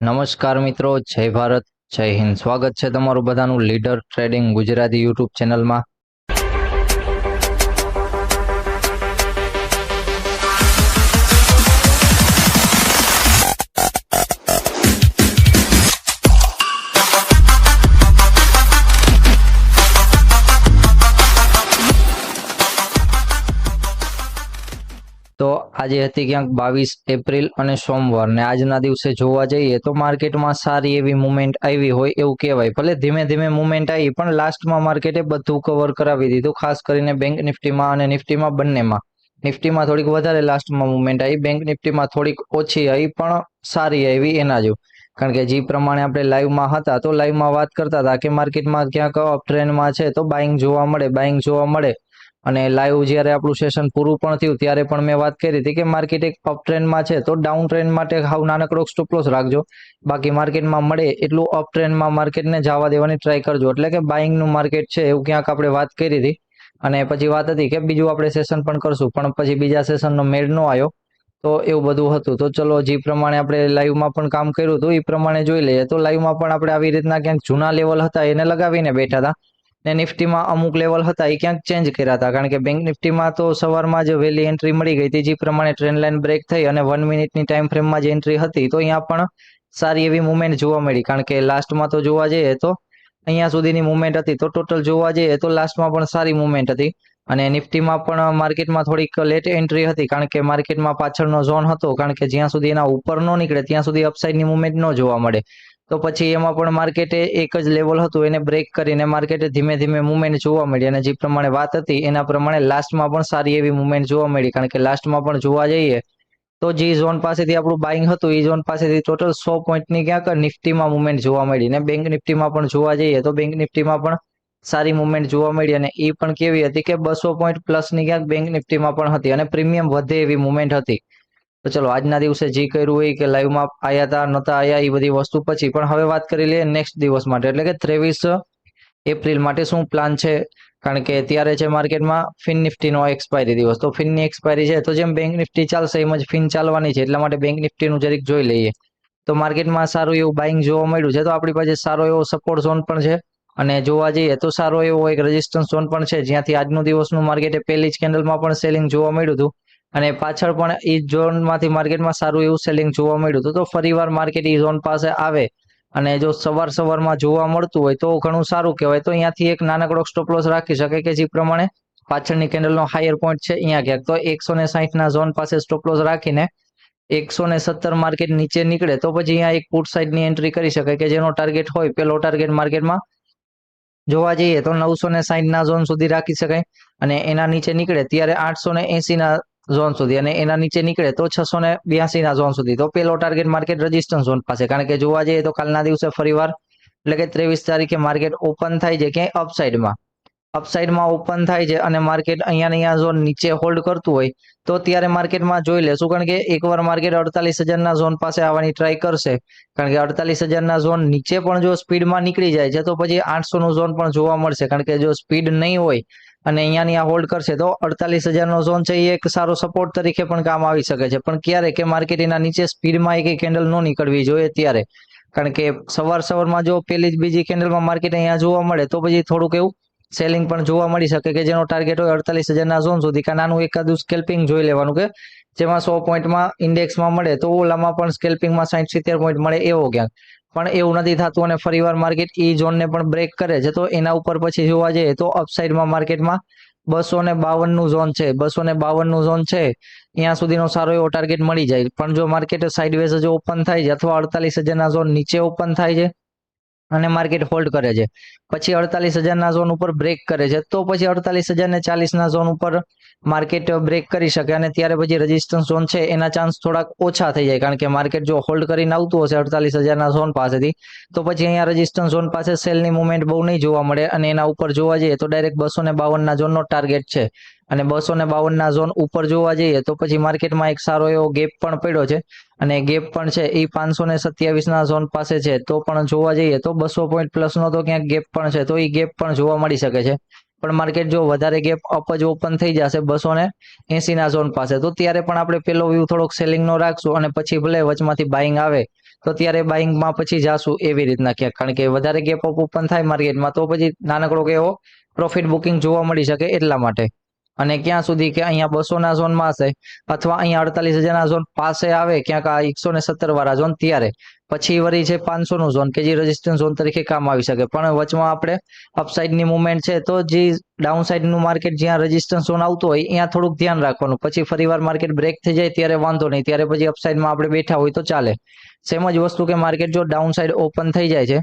નમસ્કાર મિત્રો, જય ભારત, જય હિન્દ. સ્વાગત છે તમારું બધાનું લીડર ટ્રેડિંગ ગુજરાતી યુટ્યુબ ચેનલમાં. તો આજે હતી ક્યાંક 22 એપ્રિલ અને સોમવાર ને આજના દિવસે જોવા જઈએ તો માર્કેટમાં સારી એવી મુવમેન્ટ આવી હોય એવું કહેવાય. ભલે ધીમે ધીમે મુવમેન્ટ આવી પણ લાસ્ટમાં માર્કેટે બધું કવર કરાવી દીધું, ખાસ કરીને બેંક નિફ્ટીમાં અને નિફ્ટીમાં બંનેમાં. નિફ્ટીમાં થોડીક વધારે લાસ્ટમાં મુવમેન્ટ આવી, બેંક નિફ્ટીમાં થોડીક ઓછી આવી પણ સારી આવી એના જેવું. કારણ કે જે પ્રમાણે આપણે લાઈવમાં હતા તો લાઈવમાં વાત કરતા હતા કે માર્કેટમાં ક્યાંક અપ ટ્રેન્ડમાં છે તો બાઇંગ જોવા મળે. અને લાઈવ જ્યારે આપણું સેશન પૂરું પણ થયું ત્યારે પણ મેં વાત કરી હતી કે માર્કેટ એક અપ ટ્રેન્ડમાં છે તો ડાઉન ટ્રેન્ડ માટે હાવ નાનકડો સ્ટોપ લોસ રાખજો. બાકી માર્કેટમાં મળે એટલું અપ ટ્રેન્ડમાં માર્કેટને જવા દેવાની ટ્રાય કરજો. એટલે કે બાઇંગનું માર્કેટ છે એવું ક્યાંક આપણે વાત કરી હતી. અને પછી વાત હતી કે બીજું આપણે સેશન પણ કરશું, પણ પછી બીજા સેશનનો મેળ ન આવ્યો તો એવું બધું હતું. તો ચલો, જે પ્રમાણે આપણે લાઈવમાં પણ કામ કર્યું હતું એ પ્રમાણે જોઈ લઈએ. તો લાઈવમાં પણ આપણે આવી રીતના ક્યાંક જૂના લેવલ હતા એને લગાવીને બેઠા હતા ને નિફ્ટીમાં અમુક લેવલ હતા એ ક્યાંક ચેન્જ કર્યા હતા. કારણ કે બેંક નિફ્ટીમાં તો સવારમાં જ વહેલી એન્ટ્રી મળી ગઈ હતી, જે પ્રમાણે ટ્રેન્ડ લાઇન બ્રેક થઈ અને 1 મિનિટની ટાઈમ ફ્રેમમાં જે એન્ટ્રી હતી તો અહીંયા પણ સારી એવી મુવમેન્ટ જોવા મળી. કારણ કે લાસ્ટમાં તો જોવા જઈએ તો અહીંયા સુધીની મુવમેન્ટ હતી તો ટોટલ જોવા જઈએ તો લાસ્ટમાં પણ સારી મુવમેન્ટ હતી. અને નિફ્ટીમાં પણ માર્કેટમાં થોડીક લેટ એન્ટ્રી હતી કારણ કે માર્કેટમાં પાછળનો ઝોન હતો, કારણ કે જ્યાં સુધી એના ઉપર ન નીકળે ત્યાં સુધી અપસાઇડની મુવમેન્ટ ન જોવા મળે. તો પછી એમાં પણ માર્કેટે એક જ લેવલ હતું એને બ્રેક કરીને માર્કેટે ધીમે ધીમે મુવમેન્ટ જોવા મળી. અને જે પ્રમાણે વાત હતી એના પ્રમાણે લાસ્ટમાં પણ સારી એવી મુવમેન્ટ જોવા મળી. કારણ કે લાસ્ટમાં પણ જોવા જઈએ તો જે ઝોન પાસેથી આપણું બાઇંગ હતું એ ઝોન પાસેથી ટોટલ 100 પોઈન્ટની ક્યાંક નિફ્ટીમાં મુવમેન્ટ જોવા મળી. ને બેંક નિફ્ટીમાં પણ જોવા જઈએ તો બેંક નિફ્ટીમાં પણ સારી મુવમેન્ટ જોવા મળી. અને એ પણ કેવી હતી કે 200 પોઈન્ટ પ્લસની ક્યાંક બેંક નિફ્ટીમાં પણ હતી અને પ્રીમિયમ વધે એવી મુવમેન્ટ હતી. તો ચલો, આજના દિવસે જે કર્યું હોય કે લાઈવમાં આયા હતા નતા આયા એ બધી વસ્તુ પછી, પણ હવે વાત કરી લઈએ નેક્સ્ટ દિવસ માટે, એટલે કે 23 એપ્રિલ માટે શું પ્લાન છે. કારણ કે ત્યારે છે માર્કેટમાં ફિન નિફ્ટીનો એક્સપાયરી દિવસ. તો ફિનની એક્સપાયરી છે તો જેમ બેંક નિફ્ટી ચાલશે એમ જ ફિન ચાલવાની છે, એટલા માટે બેંક નિફ્ટીનું જરીક જોઈ લઈએ. તો માર્કેટમાં સારું એવું બાઇંગ જોવા મળ્યું છે તો આપણી પાસે સારો એવો સપોર્ટ ઝોન પણ છે અને જોવા જઈએ તો સારો એવો એક રેઝિસ્ટન્સ ઝોન પણ છે, જ્યાંથી આજનું દિવસનું માર્કેટે પહેલી જ કેન્ડલમાં પણ સેલિંગ જોવા મળ્યું હતું અને પાછળ પણ એ ઝોનમાંથી માર્કેટમાં સારું એવું સેલિંગ જોવા મળ્યું હતું. તો ફરીવાર માર્કેટ એ ઝોન પાસે આવે અને જો સવારમાં જોવા મળતું હોય તો ઘણું સારું કહેવાય. તો અહીંયાથી એક નાનકડો સ્ટોપ લોસ રાખી શકાય કે જે પ્રમાણે પાછળની કેન્ડલનો હાયર પોઈન્ટ છે અહીંયા ક્યાંક. તો 160ના ઝોન પાસે સ્ટોપ લોસ રાખીને 117 માર્કેટ નીચે નીકળે તો પછી અહીંયા એક પુટ સાઇડની એન્ટ્રી કરી શકાય કે જેનો ટાર્ગેટ હોય, પેલો ટાર્ગેટ માર્કેટમાં જોવા જઈએ તો 960ના ઝોન સુધી રાખી શકાય. અને એના નીચે નીકળે ત્યારે 880ના ઝોન સુધી, અને એના નીચે નીકળે તો 682ના ઝોન સુધી. તો પેલો ટાર્ગેટ માર્કેટ રેઝિસ્ટન્સ ઝોન પાસે. કારણ કે જોવા જઈએ તો કાલના દિવસે ફરીવાર એટલે કે 23 તારીખે માર્કેટ ઓપન થાય છે ક્યાંય અપસાઇડમાં ઓપન થાય છે અને માર્કેટ અહીંયા ઝોન નીચે હોલ્ડ કરતું હોય તો ત્યારે માર્કેટમાં જોઈ લેશું. કારણ કે એકવાર માર્કેટ 48,000ના ઝોન પાસે આવવાની ટ્રાય કરશે. કારણ કે 48,000ના ઝોન નીચે પણ જો સ્પીડમાં નીકળી જાય છે તો પછી 800નું ઝોન પણ જોવા મળશે. કારણ કે જો સ્પીડ નહીં હોય અને અહીંયા હોલ્ડ કરશે તો 48,000નો ઝોન છે એ એક સારો સપોર્ટ તરીકે પણ કામ આવી શકે છે. પણ ક્યારે કે માર્કેટ એના નીચે સ્પીડમાં એક કેન્ડલ ન નીકળવી જોઈએ ત્યારે. કારણ કે સવારમાં જો પેલી જ બીજી કેન્ડલમાં માર્કેટ અહીંયા જોવા મળે તો પછી થોડુંક એવું સેલિંગ પણ જોવા મળી શકે કે જેનો ટાર્ગેટ હોય 48,000ના ઝોન સુધી. કે નાનું એકાદું સ્કેલ્પિંગ જોઈ લેવાનું કે જેમાં 100 પોઈન્ટમાં ઇન્ડેક્સમાં મળે તો ઓલામાં પણ સ્કેલ્પિંગમાં 60-70 પોઈન્ટ મળે એવો ક્યાંક. પણ એવું નથી થતું અને ફરીવાર માર્કેટ એ ઝોનને પણ બ્રેક કરે છે તો એના ઉપર પછી જોવા જઈએ તો અપસાઇડમાં માર્કેટમાં 252નું ઝોન છે, 252નું ઝોન છે ત્યાં સુધીનો સારો એવો ટાર્ગેટ મળી જાય. પણ જો માર્કેટ સાઇડવેઝ જો ઓપન થાય છે અથવા 48,000ના ઝોન નીચે ઓપન થાય છે અને માર્કેટ હોલ્ડ કરે છે, પછી 48,000ના ઝોન ઉપર બ્રેક કરે છે તો પછી 48,040ના ઝોન ઉપર માર્કેટ બ્રેક કરી શકે અને ત્યારે પછી રેઝિસ્ટન્સ ઝોન છે એના ચાન્સ થોડાક ઓછા થઈ જાય. કારણ કે માર્કેટ જો હોલ્ડ કરીને આવતું હશે 48,000ના ઝોન પાસેથી તો પછી અહીંયા રેઝિસ્ટન્સ ઝોન પાસે સેલની મુવમેન્ટ બહુ નહીં જોવા મળે અને એના ઉપર જોવા જઈએ તો ડાયરેક્ટ 252ના ઝોનનો ટાર્ગેટ છે. અને 252ના ઝોન ઉપર જોવા જઈએ તો પછી માર્કેટમાં એક સારો એવો ગેપ પણ પડ્યો છે અને ગેપ પણ છે એ 527ના ઝોન પાસે છે. તો પણ જોવા જઈએ તો 200 પોઈન્ટ પ્લસનો તો ક્યાંક ગેપ પણ છે, તો એ ગેપ પણ જોવા મળી શકે છે. પણ માર્કેટ જો વધારે ગેપ અપ જ ઓપન થઈ જશે 280ના ઝોન પાસે તો ત્યારે પણ આપણે પેલો વ્યૂ થોડોક સેલિંગનો રાખશું અને પછી ભલે વચમાંથી બાઇંગ આવે તો ત્યારે બાઇંગમાં પછી જાશું એવી રીતના ક્યાંક, કારણ કે વધારે ગેપ અપ ઓપન થાય માર્કેટમાં તો પછી નાનકડો કે એવો પ્રોફિટ બુકિંગ જોવા મળી શકે એટલા માટે. અને ક્યાં સુધી કે અહીંયા 200ના ઝોનમાં હશે અથવા અહીંયા 48,000ના ઝોન પાસે આવે ક્યાંક આ 117 વાળા ઝોન, ત્યારે પછી વળી છે 500નું ઝોન કે જે રેઝિસ્ટન્સ ઝોન તરીકે કામ આવી શકે. પણ વચમાં આપણે અપસાઇડની મુવમેન્ટ છે તો જે ડાઉનસાઇડનું માર્કેટ જ્યાં રેઝિસ્ટન્સ ઝોન આવતો હોય અહીંયા થોડુંક ધ્યાન રાખવાનું. પછી ફરીવાર માર્કેટ બ્રેક થઈ જાય ત્યારે વાંધો નહીં, ત્યારે પછી અપસાઇડમાં આપણે બેઠા હોય તો ચાલે. સેમ જ વસ્તુ કે માર્કેટ જો ડાઉનસાઇડ ઓપન થઈ જાય છે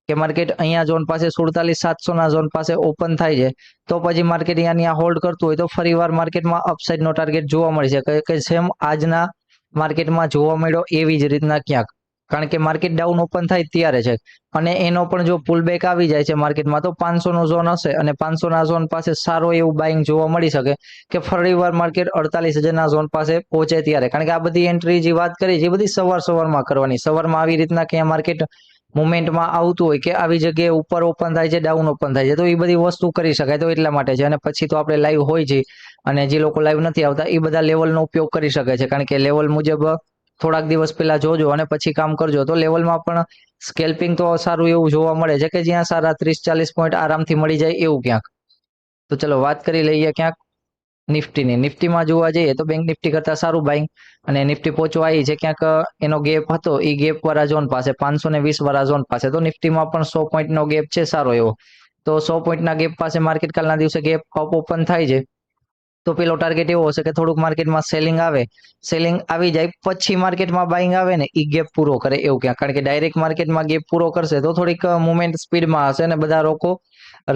કે માર્કેટ અહીંયા ઝોન પાસે 47,700ના ઝોન પાસે ઓપન થાય છે તો પછી માર્કેટ અહીંયા હોલ્ડ કરતું હોય તો ફરીવાર માર્કેટમાં અપસાઇડનો ટાર્ગેટ જોવા મળી શકે કે સેમ આજના માર્કેટમાં જોવા મળ્યો એવી જ રીતના ક્યાંક. કારણ કે માર્કેટ ડાઉન ઓપન થાય ત્યારે છે અને એનો પણ જો પુલબેક આવી જાય છે માર્કેટમાં તો 500નો ઝોન હશે અને 500ના ઝોન પાસે સારો એવું બાઇંગ જોવા મળી શકે કે ફરીવાર માર્કેટ 48,000ના ઝોન પાસે પહોંચે ત્યારે. કારણ કે આ બધી એન્ટ્રી જે વાત કરી છે એ બધી સવારમાં કરવાની. સવારમાં આવી રીતના કે માર્કેટ મુવમેન્ટમાં આવતું હોય કે આવી જગ્યાએ ઉપર ઓપન થાય છે, ડાઉન ઓપન થાય છે, તો એ બધી વસ્તુ કરી શકાય તો એટલા માટે છે. અને પછી તો આપણે લાઈવ હોય છે અને જે લોકો લાઈવ નથી આવતા એ બધા લેવલનો ઉપયોગ કરી શકે છે, કારણ કે લેવલ મુજબ થોડાક દિવસ પહેલા જોજો અને પછી કામ કરજો તો લેવલમાં પણ સ્કેલ્પિંગ તો સારું એવું જોવા મળે છે કે જ્યાં સારા 30-40 પોઈન્ટ આરામથી મળી જાય એવું ક્યાંક. તો ચલો વાત કરી લઈએ ક્યાંક નિફ્ટીની. નિફ્ટીમાં જોવા જઈએ તો બેંક નિફ્ટી કરતાં સારું બાઇંગ અને નિફ્ટી પહોંચવા આવી છે ક્યાંક એનો ગેપ હતો એ ગેપ વાળા ઝોન પાસે 520 વાળા ઝોન પાસે. તો નિફ્ટીમાં પણ 100 પોઈન્ટનો ગેપ છે સારો એવો. તો 100 પોઈન્ટના ગેપ પાસે માર્કેટ કાલના દિવસે ગેપ અપ ઓપન થાય છે તો પેલો ટાર્ગેટ એવો હશે કે થોડુંક માર્કેટમાં સેલિંગ આવે, સેલિંગ આવી જાય પછી માર્કેટમાં બાઇંગ આવે ને એ ગેપ પૂરો કરે એવું ક્યાંક. કારણ કે ડાયરેક્ટ માર્કેટમાં ગેપ પૂરો કરશે તો થોડીક મુવમેન્ટ સ્પીડમાં હશે અને બધા લોકો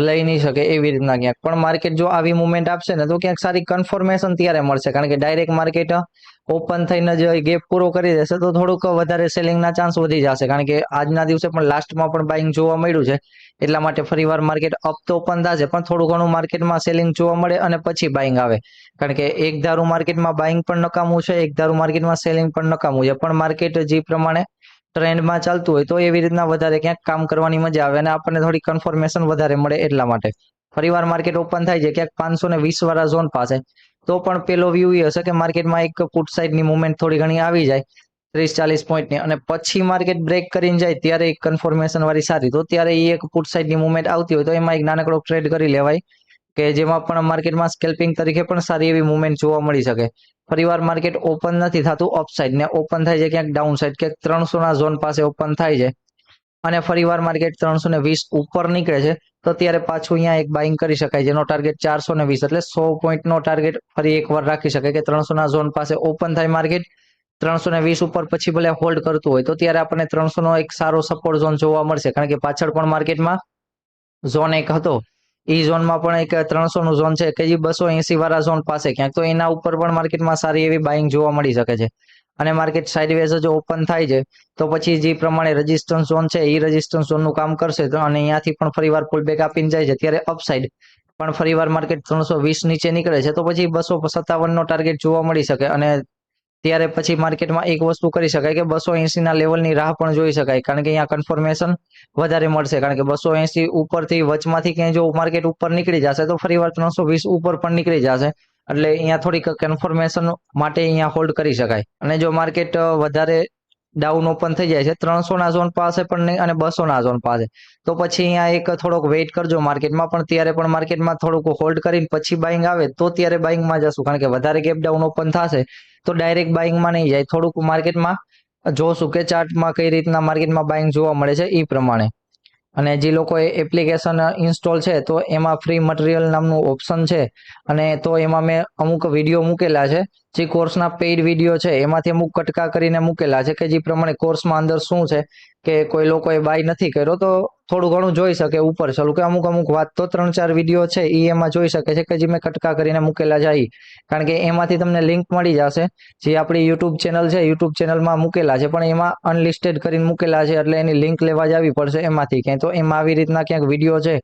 લઈ નહીં શકે એવી રીતના ક્યાંક. પણ માર્કેટ જો આવી મુવમેન્ટ આપશે ને તો ક્યાંક સારી કન્ફર્મેશન ત્યારે મળશે, કારણ કે ડાયરેક્ટ માર્કેટ ઓપન થઈને જ ગેપ પૂરો કરી દેશે તો થોડુંક વધારે સેલિંગના ચાન્સ વધી જશે. કારણ કે આજના દિવસે પણ લાસ્ટમાં પણ બાઇંગ જોવા મળ્યું છે એટલા માટે ફરીવાર માર્કેટ અપ તો ઓપન થશે પણ થોડું ઘણું માર્કેટમાં સેલિંગ જોવા મળે અને પછી બાઇંગ આવે. કારણ કે એક ધારું માર્કેટમાં બાઇંગ પણ નકામું છે, એક ધારું માર્કેટમાં સેલિંગ પણ નકામું છે, પણ માર્કેટ જે પ્રમાણે ટ્રેન્ડમાં ચાલતું હોય તો એવી રીતના વધારે ક્યાંક કામ કરવાની મજા આવે અને આપણને થોડી કન્ફર્મેશન વધારે મળે એટલા માટે. ફરીવાર માર્કેટ ઓપન થાય છે ક્યાંક 520 વાળા ઝોન પાસે તો પણ પેલો વ્યૂ એ હશે કે માર્કેટમાં એક પુટ સાઇડની મુવમેન્ટ થોડી ઘણી આવી જાય 30-40 પોઈન્ટની અને પછી માર્કેટ બ્રેક કરીને જાય ત્યારે એક કન્ફર્મેશન વાળી સારી, તો ત્યારે એ એક પુટ સાઇડની મુવમેન્ટ આવતી હોય તો એમાં એક નાનકડો ટ્રેડ કરી લેવાય કે જેમાં પણ માર્કેટમાં સ્કેલ્પિંગ તરીકે પણ સારી એવી મુવમેન્ટ જોવા મળી શકે. ફરીવાર માર્કેટ ઓપન નથી થતું અપસાઇડ ને ઓપન થાય છે ક્યાંક ડાઉન સાઇડ કે 300ના ઝોન પાસે ઓપન થાય છે અને ફરીવાર માર્કેટ 320 ઉપર નીકળે છે તો ત્યારે પાછું અહીંયા એક બાઇંગ કરી શકાય જેનો ટાર્ગેટ 420 એટલે 100 પોઈન્ટનો ટાર્ગેટ ફરી એકવાર રાખી શકાય કે 300ના ઝોન પાસે ઓપન થાય માર્કેટ 320 ઉપર પછી ભલે હોલ્ડ કરતું હોય તો ત્યારે આપણને 300નો એક સારો સપોર્ટ ઝોન જોવા મળશે. કારણ કે પાછળ પણ માર્કેટમાં ઝોન એક હતો એ ઝોનમાં પણ એક 300નું ઝોન છે કે જે 280 વાળા ઝોન પાસે ક્યાંક, તો એના ઉપર પણ માર્કેટમાં સારી એવી બાઇંગ જોવા મળી શકે છે. અને માર્કેટ સાઇડવેઝ જો ઓપન થાય છે તો પછી જે પ્રમાણે રેઝિસ્ટન્સ ઝોન છે એ રેઝિસ્ટન્સ ઝોનનું કામ કરશે તો અને અહીંયાથી પણ ફરીવાર પુલબેક આપીને જાય છે ત્યારે અપસાઇડ પણ ફરીવાર માર્કેટ 320 નીચે નીકળે છે તો પછી 257નો ટાર્ગેટ જોવા મળી શકે અને ત્યારે પછી માર્કેટમાં એક વસ્તુ કરી શકાય કે 280ના લેવલની રાહ પણ જોઈ શકાય. કારણ કે અહીંયા કન્ફર્મેશન વધારે મળશે, કારણ કે 280 ઉપરથી વચમાંથી ક્યાંય જો માર્કેટ ઉપર નીકળી જશે તો ફરીવાર 320 ઉપર પણ નીકળી જશે એટલે અહીંયા થોડીક કન્ફર્મેશન માટે અહીંયા હોલ્ડ કરી શકાય. અને જો માર્કેટ વધારે ડાઉન ઓપન થઈ જાય છે 300ના ઝોન પાસે પણ નહીં અને 200ના ઝોન પાસે તો પછી અહીંયા એક થોડોક વેઇટ કરજો માર્કેટમાં, પણ ત્યારે પણ માર્કેટમાં થોડુંક હોલ્ડ કરીને પછી બાઇંગ આવે તો ત્યારે બાઇંગમાં જશું. કારણ કે વધારે ગેપ ડાઉન ઓપન થશે તો ડાયરેક્ટ બાઇંગમાં નહીં જાય, થોડુંક માર્કેટમાં જોશું કે ચાર્ટમાં કઈ રીતના માર્કેટમાં બાઇંગ જોવા મળે છે એ પ્રમાણે. અને જે લોકોએ એપ્લિકેશન ઇન્સ્ટોલ છે તો એમાં ફ્રી મટીરિયલ નામનું ઓપ્શન છે અને તો એમાં મેં અમુક વિડીયો મૂકેલા છે જે કોર્સના પેઇડ વિડીયો છે એમાંથી અમુક કટકા કરીને મૂકેલા છે કે જે પ્રમાણે કોર્સમાં અંદર શું છે કે કોઈ લોકોએ બાય નથી કર્યો તો થોડું ઘણું જોઈ શકે ઉપર ચાલુ કે અમુક વાત તો 3-4 વિડીયો છે એ એમાં જોઈ શકે છે કે જે મેં કટકા કરીને મૂકેલા છે. કારણ કે એમાંથી તમને લિંક મળી જશે જે આપણી યુટ્યુબ ચેનલ છે યુટ્યુબ ચેનલમાં મૂકેલા છે પણ એમાં અનલિસ્ટેડ કરીને મૂકેલા છે એટલે એની લિંક લેવા જવી પડશે એમાંથી ક્યાંય. તો એમાં આવી રીતના ક્યાંક વિડીયો છે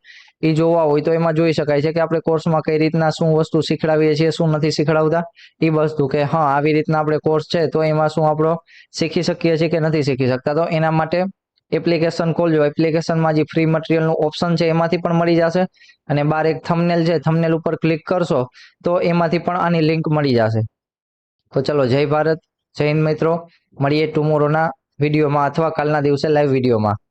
એ જોવા હોય તો એમાં જોઈ શકાય છે કે આપણે કોર્સમાં કઈ રીતના શું વસ્તુ શીખડાવીએ છીએ શું નથી શીખડાવતા એ વસ્તુ કે હા આવી રીતના આપણે કોર્સ છે તો એમાં શું આપણો શીખી શકીએ છીએ કે નથી શીખી શકતા. તો એના માટે એપ્લિકેશન ખોલજો, એપ્લિકેશનમાં જે ફ્રી મટીરિયલનું ઓપ્શન છે એમાંથી પણ મળી જશે અને બાર એક થંબનેલ છે થંબનેલ ઉપર ક્લિક કરશો તો એમાંથી પણ આની લિંક મળી જશે. તો ચલો જય ભારત, જય હિન્દ મિત્રો, મળીએ ટુમોરોના વિડીયોમાં અથવા કાલના દિવસે લાઈવ વિડીયોમાં.